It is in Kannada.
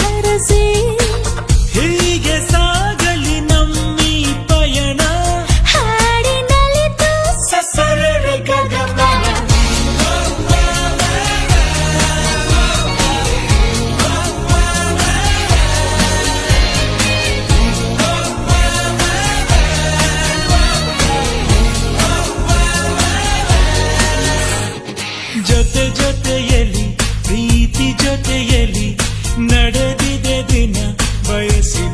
ಹರಸಿ ಹೀಗೆ ಸಾಗಲಿ ನಮ್ಮಿ ಪಯಣ ಹಾಡಿನಲಿತು ಸಸರರೆ ಗಗನ ಜೊತೆ ಜೊತೆಯಲಿ ಪ್ರೀತಿ ಜೊತೆಯಲಿ ನಡೆದಿದೆ ದಿನ ಬಯಸಿ